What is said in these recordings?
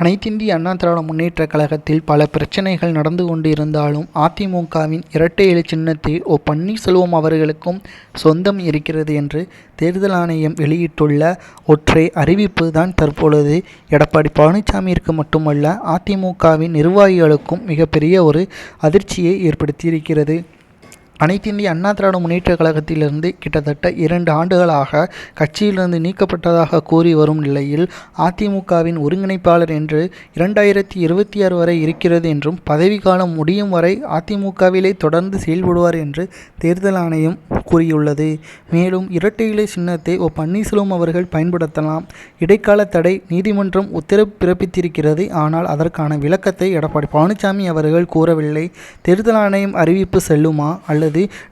அனைத்திந்திய அண்ணா திராவிட முன்னேற்றக் கழகத்தில் பல பிரச்சனைகள் நடந்து கொண்டிருந்தாலும் அதிமுகவின் இரட்டை இலை சின்னத்தில் பன்னீர்செல்வம் அவர்களுக்கும் சொந்தம் இருக்கிறது என்று தேர்தல் ஆணையம் வெளியிட்டுள்ள ஒற்றை அறிவிப்பு தான் தற்பொழுது எடப்பாடி பழனிசாமியிற்கு மட்டுமல்ல அதிமுகவின் நிர்வாகிகளுக்கும் மிகப்பெரிய ஒரு அதிர்ச்சியை ஏற்படுத்தியிருக்கிறது. அனைத்திந்திய அண்ணா திராவிட முன்னேற்றக் கழகத்திலிருந்து கிட்டத்தட்ட 2 ஆண்டுகளாக கட்சியிலிருந்து நீக்கப்பட்டதாக கூறி வரும் நிலையில் அதிமுகவின் ஒருங்கிணைப்பாளர் என்று 2026 வரை இருக்கிறது என்றும் பதவிக்காலம் முடியும் வரை அதிமுகவிலே தொடர்ந்து செயல்படுவார் என்று தேர்தல் ஆணையம் கூறியுள்ளது. மேலும் இரட்டை இலை சின்னத்தை பன்னீர்செல்வம் அவர்கள் பயன்படுத்தலாம். இடைக்கால தடை நீதிமன்றம் உத்தரவு பிறப்பித்திருக்கிறது. ஆனால் அதற்கான விளக்கத்தை எடப்பாடி பழனிசாமி அவர்கள் கூறவில்லை. தேர்தல் ஆணையம் அறிவிப்பு செல்லுமா அல்லது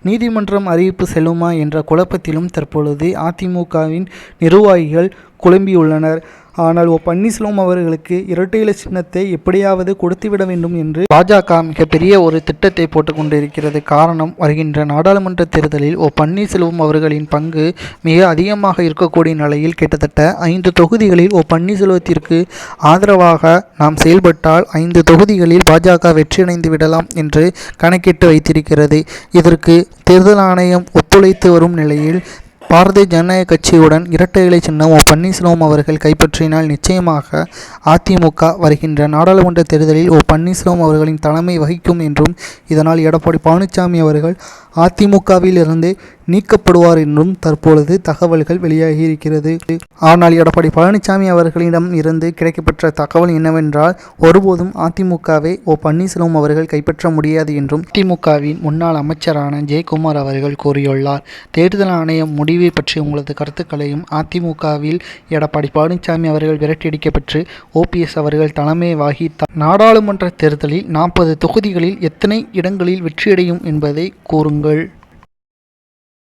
நீதிமன்றம் அறிவிப்பு செல்லுமா என்ற குழப்பத்திலும் தற்பொழுது அதிமுகவின் நிர்வாகிகள் குழம்பியுள்ளனர். ஆனால் பன்னீர்செல்வம் அவர்களுக்கு இரட்டை இலை சின்னத்தை எப்படியாவது கொடுத்துவிட வேண்டும் என்று பாஜக மிகப்பெரிய ஒரு திட்டத்தை போட்டுக் கொண்டிருக்கிறது. காரணம், வருகின்ற நாடாளுமன்ற தேர்தலில் பன்னீர்செல்வம் அவர்களின் பங்கு மிக அதிகமாக இருக்கக்கூடிய நிலையில் கிட்டத்தட்ட 5 தொகுதிகளில் பன்னீர்செல்வத்திற்கு ஆதரவாக நாம் செயல்பட்டால் 5 தொகுதிகளில் பாஜக வெற்றியடைந்து விடலாம் என்று கணக்கிட்டு வைத்திருக்கிறது. இதற்கு தேர்தல் ஆணையம் ஒத்துழைத்து வரும் நிலையில் பாரதிய ஜனநாயக கட்சியுடன் இரட்டை இலை சின்னம் பன்னீர்செல்வம் அவர்கள் கைப்பற்றினால் நிச்சயமாக அதிமுக வருகின்ற நாடாளுமன்ற தேர்தலில் பன்னீர்செல்வம் அவர்களின் தலைமை வகிக்கும் என்றும் இதனால் எடப்பாடி பழனிசாமி அவர்கள் அதிமுகவில் இருந்து நீக்கப்படுவார் என்றும் தற்பொழுது தகவல்கள் வெளியாகி இருக்கிறது. ஆனால் எடப்பாடி பழனிசாமி அவர்களிடம் இருந்து கிடைக்கப்பெற்ற தகவல் என்னவென்றால், ஒருபோதும் அதிமுகவை பன்னீர்செல்வம் அவர்கள் கைப்பற்ற முடியாது என்றும் திமுகவின் முன்னாள் அமைச்சரான ஜெயக்குமார் அவர்கள் கூறியுள்ளார். தேர்தல் ஆணையம் முடிவை பற்றி உங்களது கருத்துக்களையும், அதிமுகவில் எடப்பாடி பழனிசாமி அவர்கள் விரட்டியடிக்கப்பெற்று OPS அவர்கள் தலைமை வகித்தார் நாடாளுமன்ற தேர்தலில் 40 தொகுதிகளில் எத்தனை இடங்களில் வெற்றியடையும் என்பதை கூறுங்கள்.